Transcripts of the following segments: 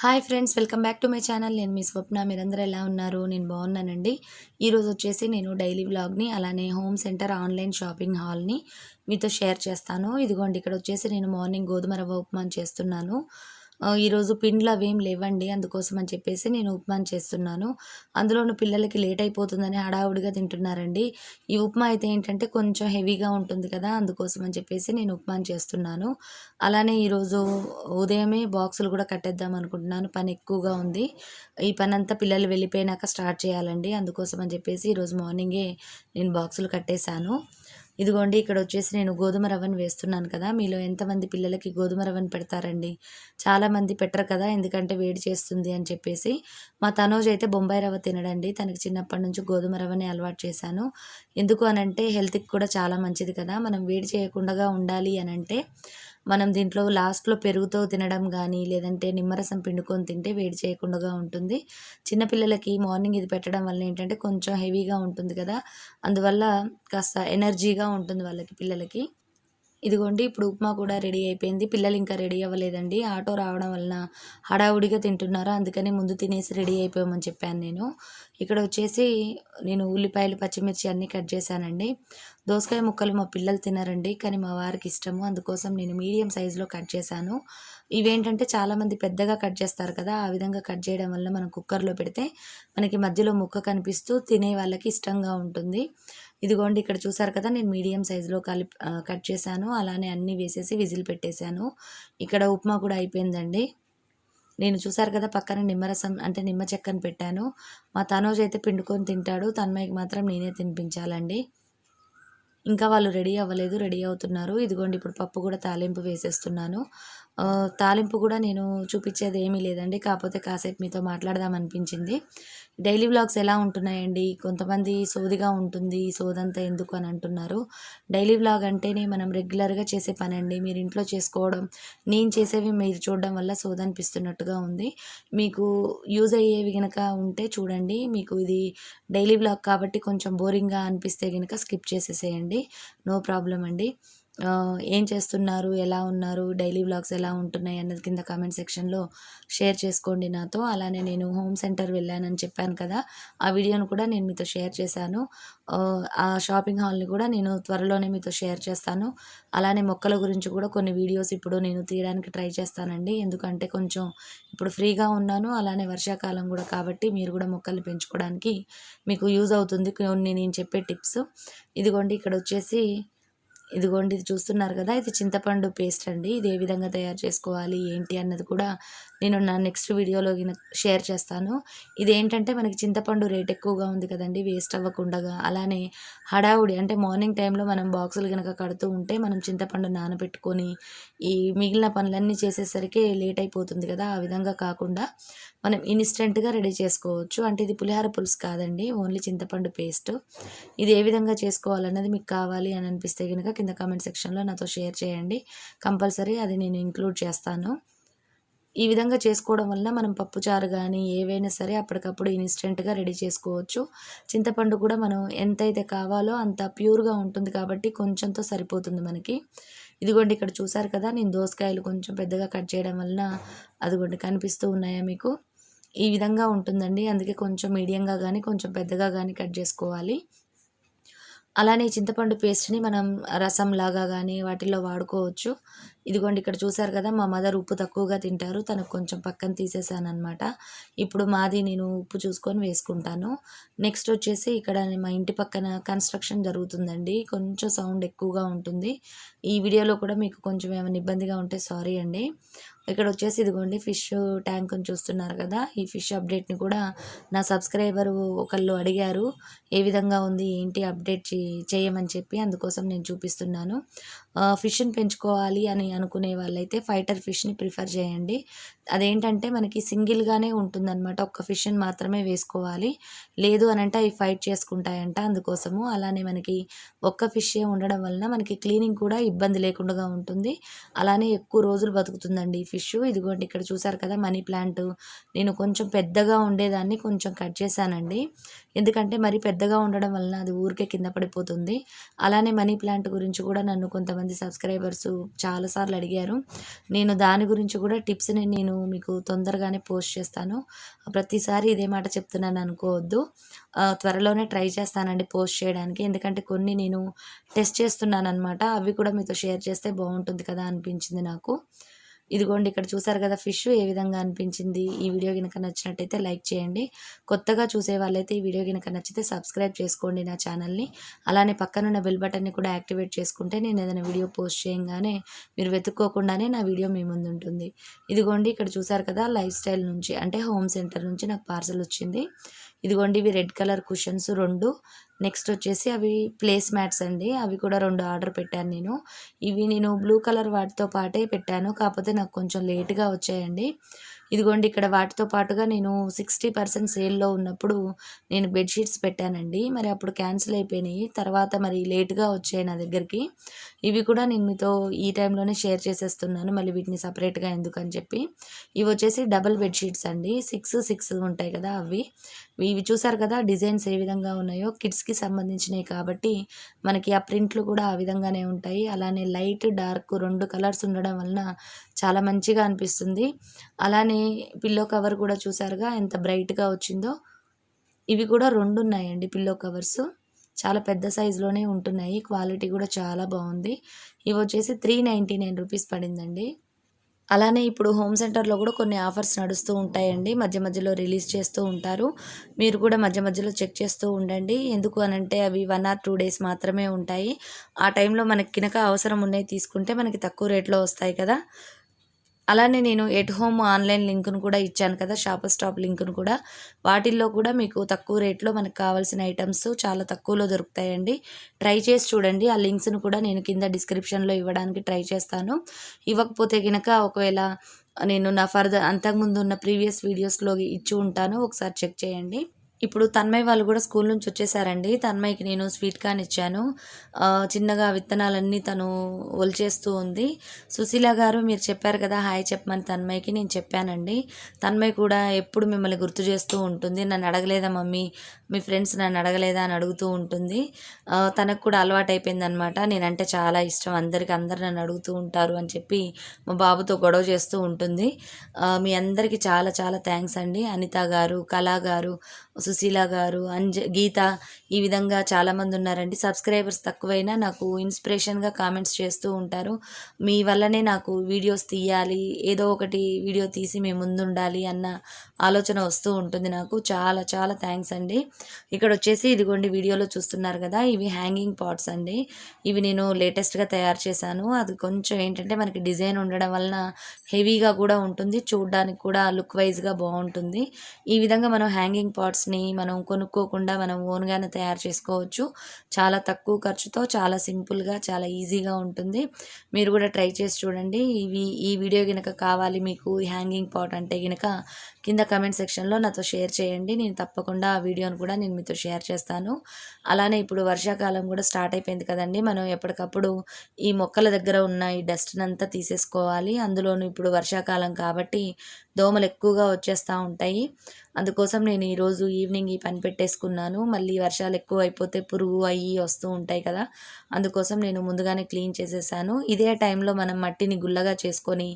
Hi friends, welcome back to my channel. నేను మీ స్వప్న. మీరందరూ ఎలా ఉన్నారు? నేను బాగున్నానండి. ఈరోజు వచ్చేసి నేను డైలీ వ్లాగ్ని అలానే హోమ్ సెంటర్ ఆన్లైన్ షాపింగ్ హాల్ని మీతో షేర్ చేస్తాను. ఇదిగోండి, ఇక్కడ వచ్చేసి నేను మార్నింగ్ గోధుమ రవ్వ ఉప్మాని చేస్తున్నాను. ఈరోజు పిండ్లు అవేం లేవండి, అందుకోసం అని చెప్పేసి నేను ఉప్మాని చేస్తున్నాను. అందులోనూ పిల్లలకి లేట్ అయిపోతుందని హడావుడిగా తింటున్నారండి. ఈ ఉప్మా అయితే ఏంటంటే కొంచెం హెవీగా ఉంటుంది కదా, అందుకోసం అని చెప్పేసి నేను ఉప్మాని చేస్తున్నాను. అలానే ఈరోజు ఉదయమే బాక్సులు కూడా కట్టేద్దాం అనుకుంటున్నాను. పని ఎక్కువగా ఉంది. ఈ పని అంతా పిల్లలు వెళ్ళిపోయినాక స్టార్ట్ చేయాలండి. అందుకోసం అని చెప్పేసి ఈరోజు మార్నింగే నేను బాక్సులు కట్టేశాను. ఇదిగోండి, ఇక్కడ వచ్చేసి నేను గోధుమ రవ్వను వేస్తున్నాను కదా. మీలో ఎంతమంది పిల్లలకి గోధుమ రవ్వను పెడతారండి? చాలామంది పెట్టరు కదా, ఎందుకంటే వేడి చేస్తుంది అని చెప్పేసి. మా తనోజ్ అయితే బొంబాయి రవ్వ తినడండి. తనకి చిన్నప్పటి నుంచి గోధుమ రవ్వని అలవాటు చేశాను. ఎందుకు అనంటే హెల్త్కి కూడా చాలా మంచిది కదా. మనం వేడి చేయకుండా ఉండాలి అనంటే మనం దీంట్లో లాస్ట్లో పెరుగుతో తినడం కానీ, లేదంటే నిమ్మరసం పిండుకొని తింటే వేడి చేయకుండా ఉంటుంది. చిన్నపిల్లలకి మార్నింగ్ ఇది పెట్టడం వల్ల ఏంటంటే కొంచెం హెవీగా ఉంటుంది కదా, అందువల్ల కాస్త ఎనర్జీగా ఉంటుంది వాళ్ళకి, పిల్లలకి. ఇదిగోండి, ఇప్పుడు ఉప్మా కూడా రెడీ అయిపోయింది. పిల్లలు ఇంకా రెడీ అవ్వలేదండి. ఆటో రావడం వలన హడావుడిగా తింటున్నారు. అందుకని ముందు తినేసి రెడీ అయిపోయామని చెప్పాను నేను. ఇక్కడ వచ్చేసి నేను ఉల్లిపాయలు, పచ్చిమిర్చి అన్నీ కట్ చేశానండి. దోసకాయ ముక్కలు మా పిల్లలు తినరండి, కానీ మా వారికి ఇష్టము. అందుకోసం నేను మీడియం సైజులో కట్ చేశాను. ఇవేంటంటే చాలామంది పెద్దగా కట్ చేస్తారు కదా, ఆ విధంగా కట్ చేయడం వల్ల మనం కుక్కర్లో పెడితే మనకి మధ్యలో ముక్క కనిపిస్తూ తినే వాళ్ళకి ఇష్టంగా ఉంటుంది. ఇదిగోండి, ఇక్కడ చూసారు కదా, నేను మీడియం సైజులో కట్ చేశాను. అలానే అన్నీ వేసేసి విజిల్ పెట్టేశాను. ఇక్కడ ఉప్మా కూడా అయిపోయిందండి. నేను చూసారు కదా, పక్కన నిమ్మరసం అంటే నిమ్మ చెక్కను పెట్టాను. మా తనోజ్ అయితే పిండుకొని తింటాడు, తన్మయ్యకి మాత్రం నేనే తినిపించాలండి. ఇంకా వాళ్ళు రెడీ అవ్వలేదు, రెడీ అవుతున్నారు. ఇదిగోండి, ఇప్పుడు పప్పు కూడా తాలింపు వేసేస్తున్నాను. తాలింపు కూడా నేను చూపించేది ఏమీ లేదండి, కాకపోతే కాసేపు మీతో మాట్లాడదాం అనిపించింది. డైలీ వ్లాగ్స్ ఎలా ఉంటున్నాయండి? కొంతమంది సోదిగా ఉంటుంది, సోదంతా ఎందుకు అని అంటున్నారు. డైలీ వ్లాగ్ అంటేనే మనం రెగ్యులర్గా చేసే పని అండి. మీరు ఇంట్లో చేసుకోవడం, నేను చేసేవి మీరు చూడడం వల్ల సోదనిపిస్తున్నట్టుగా ఉంది. మీకు యూజ్ అయ్యేవి కనుక ఉంటే చూడండి. మీకు ఇది డైలీ వ్లాగ్ కాబట్టి కొంచెం బోరింగ్గా అనిపిస్తే కనుక స్కిప్ చేసేసేయండి, నో ప్రాబ్లం అండి. ఏం చేస్తున్నారు, ఎలా ఉన్నారు, డైలీ వ్లాగ్స్ ఎలా ఉంటున్నాయి అన్నది కింద కామెంట్ సెక్షన్లో షేర్ చేసుకోండి నాతో. అలానే నేను హోమ్ సెంటర్ వెళ్ళానని చెప్పాను కదా, ఆ వీడియోను కూడా నేను మీతో షేర్ చేశాను. ఆ షాపింగ్ హాల్ని కూడా నేను త్వరలోనే మీతో షేర్ చేస్తాను. అలానే మొక్కల గురించి కూడా కొన్ని వీడియోస్ ఇప్పుడు నేను తీయడానికి ట్రై చేస్తానండి, ఎందుకంటే కొంచెం ఇప్పుడు ఫ్రీగా ఉన్నాను. అలానే వర్షాకాలం కూడా కాబట్టి మీరు కూడా మొక్కల్ని పెంచుకోవడానికి మీకు యూజ్ అవుతుంది కొన్ని నేను చెప్పే టిప్స్. ఇదిగోండి, ఇక్కడ వచ్చేసి ఇదిగోండి, ఇది చూస్తున్నారు కదా, ఇది చింతపండు పేస్ట్ అండి. ఇది ఏ విధంగా తయారు చేసుకోవాలి ఏంటి అన్నది కూడా నేను నా నెక్స్ట్ వీడియోలో షేర్ చేస్తాను. ఇదేంటంటే మనకి చింతపండు రేట్ ఎక్కువగా ఉంది కదండి, వేస్ట్ అవ్వకుండా. అలానే హడావుడి అంటే మార్నింగ్ టైంలో మనం బాక్సులు కనుక కడుతూ ఉంటే మనం చింతపండు నానబెట్టుకొని ఈ మిగిలిన పనులన్నీ చేసేసరికి లేట్ అయిపోతుంది కదా, ఆ విధంగా కాకుండా మనం ఇన్స్టెంట్గా రెడీ చేసుకోవచ్చు. అంటే ఇది పులిహార పులుసు కాదండి, ఓన్లీ చింతపండు పేస్ట్. ఇది ఏ విధంగా చేసుకోవాలన్నది మీకు కావాలి అని అనిపిస్తే కనుక కింద కామెంట్ సెక్షన్లో నాతో షేర్ చేయండి. కంపల్సరీ అది నేను ఇంక్లూడ్ చేస్తాను. ఈ విధంగా చేసుకోవడం వల్ల మనం పప్పుచారు కానీ ఏవైనా సరే అప్పటికప్పుడు ఇన్స్టెంట్గా రెడీ చేసుకోవచ్చు. చింతపండు కూడా మనం ఎంతైతే కావాలో అంత ప్యూర్గా ఉంటుంది కాబట్టి కొంచెంతో సరిపోతుంది మనకి. ఇదిగోండి, ఇక్కడ చూసారు కదా, నేను దోసకాయలు కొంచెం పెద్దగా కట్ చేయడం వలన అదిగోండి కనిపిస్తూ ఉన్నాయా మీకు? ఈ విధంగా ఉంటుందండి, అందుకే కొంచెం మీడియంగా కానీ కొంచెం పెద్దగా కానీ కట్ చేసుకోవాలి. అలానే చింతపండు పేస్ట్ని మనం రసంలాగా కానీ వాటిల్లో వాడుకోవచ్చు. ఇదిగోండి, ఇక్కడ చూసారు కదా, మా మదర్ ఉప్పు తక్కువగా తింటారు, తనకు కొంచెం పక్కన తీసేసాను అనమాట. ఇప్పుడు మాది నేను ఉప్పు చూసుకొని వేసుకుంటాను. నెక్స్ట్ వచ్చేసి ఇక్కడ మా ఇంటి పక్కన కన్స్ట్రక్షన్ జరుగుతుందండి, కొంచెం సౌండ్ ఎక్కువగా ఉంటుంది. ఈ వీడియోలో కూడా మీకు కొంచెం ఏమైనా ఇబ్బందిగా ఉంటే సారీ అండి. ఇక్కడ వచ్చేసి ఇదిగోండి, ఫిష్ ట్యాంక్ని చూస్తున్నారు కదా, ఈ ఫిష్ అప్డేట్ని కూడా నా సబ్స్క్రైబరు ఒకళ్ళు అడిగారు, ఏ విధంగా ఉంది ఏంటి అప్డేట్ చేయమని చెప్పి, అందుకోసం నేను చూపిస్తున్నాను. ఫిష్ని పెంచుకోవాలి అని అనుకునే వాళ్ళైతే ఫైటర్ ఫిష్ని ప్రిఫర్ చేయండి. అదేంటంటే మనకి సింగిల్గానే ఉంటుందన్నమాట, ఒక్క ఫిష్ని మాత్రమే వేసుకోవాలి. లేదు అని అంటే అవి ఫైట్ చేసుకుంటాయంట, అందుకోసము. అలానే మనకి ఒక్క ఫిషే ఉండడం వలన మనకి క్లీనింగ్ కూడా ఇబ్బంది లేకుండా ఉంటుంది. అలానే ఎక్కువ రోజులు బతుకుతుందండి ఈ ఫిష్. ఇదిగోండి, ఇక్కడ చూసారు కదా, మనీ ప్లాంట్ నేను కొంచెం పెద్దగా ఉండేదాన్ని కొంచెం కట్ చేశానండి, ఎందుకంటే మరి పెద్దగా ఉండడం వలన అది ఊరికే కింద పడిపోతుంది. అలానే మనీ ప్లాంట్ గురించి కూడా నన్ను కొంతమంది సబ్స్క్రైబర్స్ చాలాసార్లు అడిగారు. నేను దాని గురించి కూడా టిప్స్ని నేను నేను మీకు తొందరగానే పోస్ట్ చేస్తాను. ప్రతిసారి ఇదే మాట చెప్తున్నాను అనుకోవద్దు. త్వరలోనే ట్రై చేస్తానండి పోస్ట్ చేయడానికి. ఎందుకంటే కొన్ని నేను టెస్ట్ చేస్తున్నాననమాట. అవి కూడా మీతో షేర్ చేస్తే బాగుంటుంది కదా అనిపించింది నాకు. ఇదిగోండి ఇక్కడ చూసారు కదా ఫిష్ ఏ విధంగా అనిపించింది. ఈ వీడియో గనుక నచ్చినట్టయితే లైక్ చేయండి. కొత్తగా చూసే వాళ్ళైతే ఈ వీడియో గనుక నచ్చితే సబ్స్క్రైబ్ చేసుకోండి నా ఛానల్ని. అలానే పక్కనున్న బెల్ బటన్ని కూడా యాక్టివేట్ చేసుకుంటే నేను ఏదైనా వీడియో పోస్ట్ చేయంగానే మీరు వెతుక్కోకుండానే నా వీడియో మీ ముందు ఉంటుంది. ఇదిగోండి ఇక్కడ చూసారు కదా లైఫ్ స్టైల్ నుంచి అంటే హోమ్ సెంటర్ నుంచి నాకు పార్సల్ వచ్చింది. ఇదిగోండి ఇవి రెడ్ కలర్ కుషన్స్ 2. నెక్స్ట్ వచ్చేసి అవి ప్లేస్ మ్యాట్స్ అండి. అవి కూడా 2 ఆర్డర్ పెట్టాను నేను. ఇవి నేను బ్లూ కలర్ వాటితో పాటే పెట్టాను. కాకపోతే నాకు కొంచెం లేట్‌గా వచ్చాయండి. ఇదిగోండి ఇక్కడ వాటితో పాటుగా నేను 60% సేల్‌లో ఉన్నప్పుడు నేను బెడ్‌షీట్స్ పెట్టానండి. మరి అప్పుడు క్యాన్సిల్ అయిపోయినాయి. తర్వాత మరి లేట్‌గా వచ్చాయి నా దగ్గరికి. ఇవి కూడా నేను మీతో ఈ టైంలోనే షేర్ చేసేస్తున్నాను. మళ్ళీ వీటిని సెపరేట్‌గా ఎందుకని చెప్పి. ఇవి వచ్చేసి డబుల్ బెడ్‌షీట్స్ అండి. 6 ఉంటాయి కదా అవి. ఇవి చూసారు కదా డిజైన్స్ ఏ విధంగా ఉన్నాయో కిడ్స్‌కి సంబంధించినవి కాబట్టి మనకి ఆ ప్రింట్లు కూడా ఆ విధంగానే ఉంటాయి. అలానే లైట్, డార్క్ 2 కలర్స్ ఉండడం వలన చాలా మంచిగా అనిపిస్తుంది. అలానే పిల్లో కవర్ కూడా చూసారుగా ఎంత బ్రైట్‌గా వచ్చిందో. ఇవి కూడా 2 ఉన్నాయండి పిల్లో కవర్స్. చాలా పెద్ద సైజులోనే ఉంటున్నాయి. క్వాలిటీ కూడా చాలా బాగుంది. ఇవి వచ్చేసి 399 రూపీస్ పడిందండి. అలానే ఇప్పుడు హోమ్ సెంటర్‌లో కూడా కొన్ని ఆఫర్స్ నడుస్తూ ఉంటాయండి. మధ్య మధ్యలో రిలీజ్ చేస్తూ ఉంటారు. మీరు కూడా మధ్య మధ్యలో చెక్ చేస్తూ ఉండండి. ఎందుకు అనంటే అవి 1 ఆర్ 2 డేస్ మాత్రమే ఉంటాయి. ఆ టైంలో మనకి గినక అవసరం ఉన్నయి తీసుకుంటే మనకి తక్కువ రేట్‌లో వస్తాయి కదా! అలానే నేను ఎట్ హోమ్ ఆన్‌లైన్ లింక్‌ను కూడా ఇచ్చాను కదా! షాపర్ స్టాప్ లింక్‌ను కూడా. వాటిల్లో కూడా మీకు తక్కువ రేట్‌లో మనకు కావాల్సిన ఐటెమ్స్ చాలా తక్కువలో దొరుకుతాయండి. ట్రై చేసి చూడండి. ఆ లింక్స్‌ను కూడా నేను కింద డిస్క్రిప్షన్‌లో ఇవ్వడానికి ట్రై చేస్తాను. ఇవ్వకపోతే గనక ఒకవేళ నేను నా అంతకుముందు ఉన్న ప్రీవియస్ వీడియోస్‌లో ఇచ్చి ఉంటాను. ఒకసారి చెక్ చేయండి. ఇప్పుడు తన్మయ్ వాళ్ళు కూడా స్కూల్ నుంచి వచ్చేసారండి. తన్మయ్‌కి నేను స్వీట్ కార్న్ ఇచ్చాను. చిన్నగా విత్తనాలన్నీ తను ఒలిచేస్తూ ఉంది. సుశీల గారు మీరు చెప్పారు కదా హాయ్ చెప్పమని తన్మయ్‌కి. నేను చెప్పానండి. తన్మయ్ కూడా ఎప్పుడు మిమ్మల్ని గుర్తు చేస్తూ ఉంటుంది. నన్ను అడగలేదా మమ్మీ, మీ ఫ్రెండ్స్ నన్ను అడగలేదా అని అడుగుతూ ఉంటుంది. తనకు కూడా అలవాటైపోయిందనమాట. నేనంటే చాలా ఇష్టం. అందరూ నన్ను అడుగుతూ ఉంటారు అని చెప్పి మా బాబుతో గొడవ చేస్తూ ఉంటుంది. మీ అందరికీ చాలా చాలా థ్యాంక్స్ అండి. అనిత గారు, కళా గారు, సుశీల గారు, గీత ఈ విధంగా చాలామంది ఉన్నారండి. సబ్స్క్రైబర్స్ తక్కువైనా నాకు ఇన్స్పిరేషన్‌గా కామెంట్స్ చేస్తూ ఉంటారు. మీ వల్లనే నాకు వీడియోస్ తీయాలి, ఏదో ఒకటి వీడియో తీసి మీ ముందుండాలి అన్న ఆలోచన వస్తూ ఉంటుంది నాకు. చాలా చాలా థ్యాంక్స్ అండి. ఇక్కడ వచ్చేసి ఇదిగోండి వీడియోలో చూస్తున్నారు కదా ఇవి హ్యాంగింగ్ పాట్స్ అండి. ఇవి నేను లేటెస్ట్‌గా తయారు చేశాను. అది కొంచెం ఏంటంటే మనకి డిజైన్ ఉండడం వలన హెవీగా కూడా ఉంటుంది. చూడడానికి కూడా లుక్ వైజ్‌గా బాగుంటుంది. ఈ విధంగా మనం హ్యాంగింగ్ పాట్స్‌ని మనం కొనుక్కోకుండా మనం ఓన్‌గానే తయారు చేసుకోవచ్చు. చాలా తక్కువ ఖర్చుతో చాలా సింపుల్‌గా చాలా ఈజీగా ఉంటుంది. మీరు కూడా ట్రై చేసి చూడండి. ఈ వీడియో గనుక కావాలి మీకు హ్యాంగింగ్ పాట్ అంటే గనుక కింద కామెంట్ సెక్షన్‌లో నాతో షేర్ చేయండి. నేను తప్పకుండా ఆ వీడియోని కూడా నేను మీతో షేర్ చేస్తాను. అలానే ఇప్పుడు వర్షాకాలం కూడా స్టార్ట్ అయిపోయింది కదండీ. మనం ఎప్పటికప్పుడు ఈ మొక్కల దగ్గర ఉన్న ఈ డస్ట్‌నంతా తీసేసుకోవాలి. అందులోనూ ఇప్పుడు వర్షాకాలం కాబట్టి దోమలు ఎక్కువగా వచ్చేస్తూ ఉంటాయి. అందుకోసం నేను ఈరోజు ఈవినింగ్ ఈ పని పెట్టేసుకున్నాను. మళ్ళీ వర్షాలు ఎక్కువ అయిపోతే పురుగు అయ్యి వస్తూ ఉంటాయి కదా! అందుకోసం నేను ముందుగానే క్లీన్ చేసేసాను. ఇదే టైంలో మనం మట్టిని గుల్లగా చేసుకొని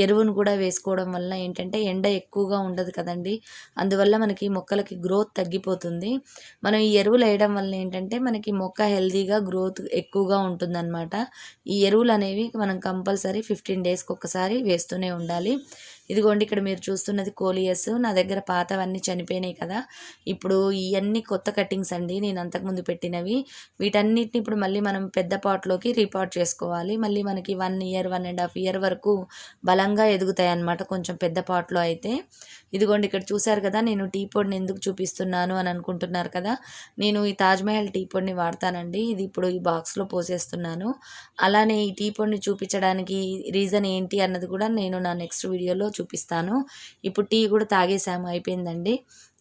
ఎరువును కూడా వేసుకోవడం వల్ల ఏంటంటే ఎండ ఎక్కువగా ఉండదు కదండీ. అందువల్ల మనకి మొక్కలకి గ్రోత్ తగ్గిపోతుంది. మనం ఈ ఎరువులు వేయడం వల్ల ఏంటంటే మనకి మొక్క హెల్తీగా గ్రోత్ ఎక్కువగా ఉంటుందన్నమాట. ఈ ఎరువులు అనేవి మనం కంపల్సరీ 15 డేస్కి ఒక్కసారి వేస్తూనే ఉండాలి. ఇదిగోండి ఇక్కడ మీరు చూస్తున్నది కోలియస్. నా దగ్గర పాతవన్నీ చనిపోయినాయి కదా! ఇప్పుడు ఇయన్నీ కొత్త కట్టింగ్స్ అండి. నేను అంతకుముందు పెట్టినవి. వీటన్నిటిని ఇప్పుడు మళ్ళీ మనం పెద్ద పాట్‌లోకి రీపాట్ చేసుకోవాలి. మళ్ళీ మనకి 1 ఇయర్, 1½ ఇయర్ వరకు బలంగా ఎదుగుతాయన్నమాట కొంచెం పెద్ద పాట్‌లో అయితే. ఇదిగోండి ఇక్కడ చూసారు కదా నేను టీ పొడిని ఎందుకు చూపిస్తున్నాను అని అనుకుంటున్నారు కదా! నేను ఈ తాజ్‌మహల్ టీ పొడిని వాడతానండి. ఇది ఇప్పుడు ఈ బాక్స్‌లో పోసేస్తున్నాను. అలానే ఈ టీ పొడిని చూపించడానికి రీజన్ ఏంటి అన్నది కూడా నేను నా నెక్స్ట్ వీడియోలో చూపిస్తాను. ఇప్పుడు టీ కూడా తాగేసాము అయిపోయిందండి.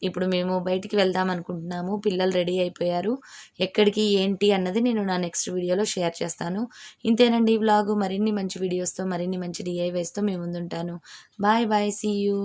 ఇప్పుడు మేము బయటికి వెళ్దాం అనుకుంటున్నాము. పిల్లలు రెడీ అయిపోయారు. ఎక్కడికి ఏంటి అన్నది నేను నా నెక్స్ట్ వీడియోలో షేర్ చేస్తాను. ఇంతేనండి ఈ వ్లాగు. మరిన్ని మంచి వీడియోస్‌తో మరిన్ని మంచి డీఐవైస్‌తో మీ ముందుంటాను. Bye bye. See you.